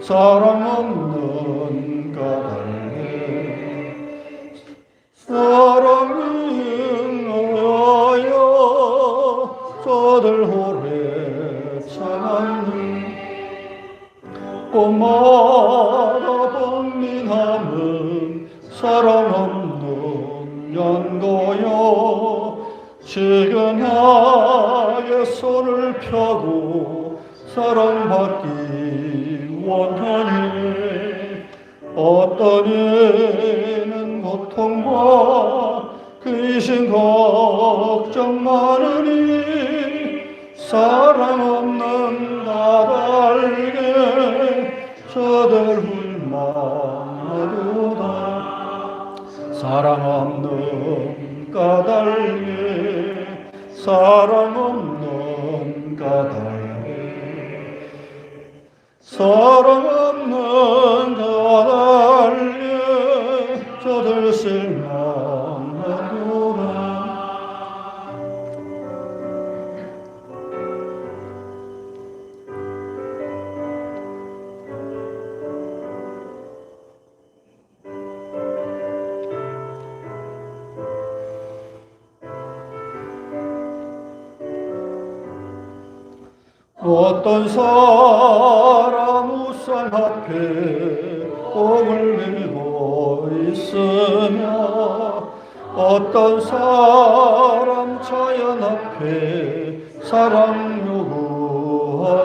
사랑 없는 까닭에 사랑이 하여 저들 오래 참았니. 꽃마다 번민함은 사랑 없는 연고요. 지근하게 손을 펴고 사랑받기 원하니, 어떤 이는 고통과 근심 걱정 많으니 사랑 없는 나달게 저들 불만하도다. 사랑 없는 까닭에, 사랑 없는 까닭에, 사랑 없는 까닭에 저들 실망하도다. 어떤 사람 우상 앞에 옥을 밀고 있으며, 어떤 사람 자연 앞에 사랑 요구하도다.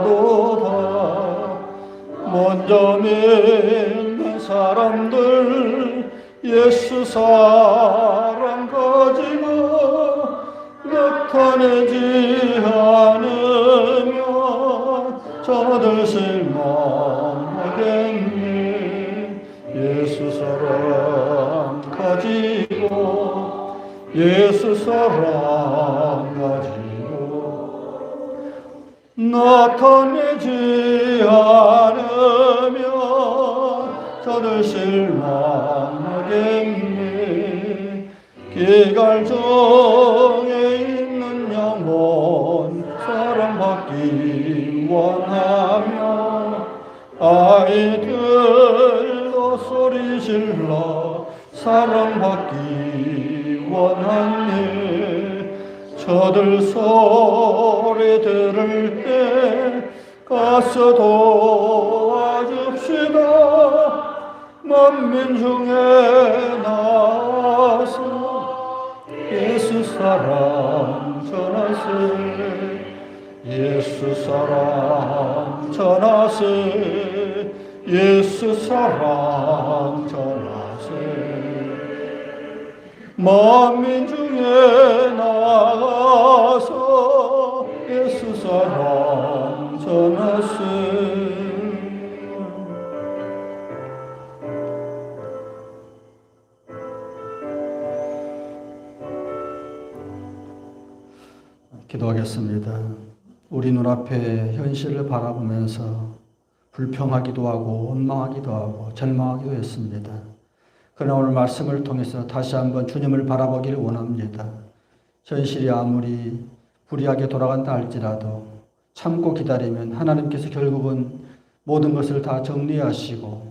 먼저 믿는 사람들 예수 사랑 가지고 나타내지 않으면 저들 실망하겠네. 예수 사랑 나타내지 않으면 저들 실망하겠네. 기갈정에 있는 영혼 사랑받기 원하며 아이들도 소리질러 사랑받기 원하네. 저들 소리 들을 때 가서 도와줍시다. 만민 중에 나서 예수 사랑 전하세. 예수 사랑 전하세. 예수 사랑 전하세. 만민 중에 나가서 예수 사랑 전하세. 기도하겠습니다. 우리 눈앞에 현실을 바라보면서 불평하기도 하고 원망하기도 하고 절망하기도 했습니다. 그러나 오늘 말씀을 통해서 다시 한번 주님을 바라보기를 원합니다. 현실이 아무리 불이하게 돌아간다 할지라도 참고 기다리면 하나님께서 결국은 모든 것을 다 정리하시고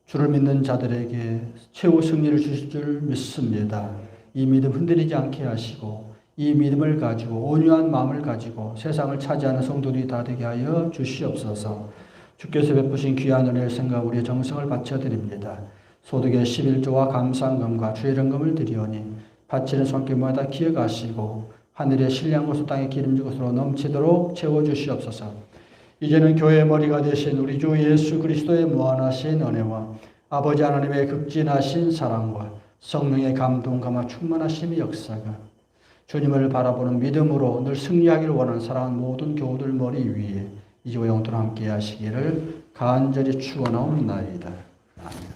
주를 믿는 자들에게 최후 승리를 주실 줄 믿습니다. 이 믿음 흔들리지 않게 하시고 이 믿음을 가지고 온유한 마음을 가지고 세상을 차지하는 성도들이 다 되게 하여 주시옵소서. 주께서 베푸신 귀한 은혜를 생각 우리의 정성을 바쳐드립니다. 소득의 11조와 감사헌금과 주일헌금을 드리오니 바치는 손길마다 기억하시고 하늘의 신령 것으로 땅의 기름진 것으로 넘치도록 채워주시옵소서. 이제는 교회의 머리가 되신 우리 주 예수 그리스도의 무한하신 은혜와 아버지 하나님의 극진하신 사랑과 성령의 감동 감화 충만하심의 역사가 주님을 바라보는 믿음으로 늘 승리하기를 원하는 사랑하는 모든 교우들 머리 위에 이제와 영원토록 함께 하시기를 간절히 축원하옵나이다. 아멘.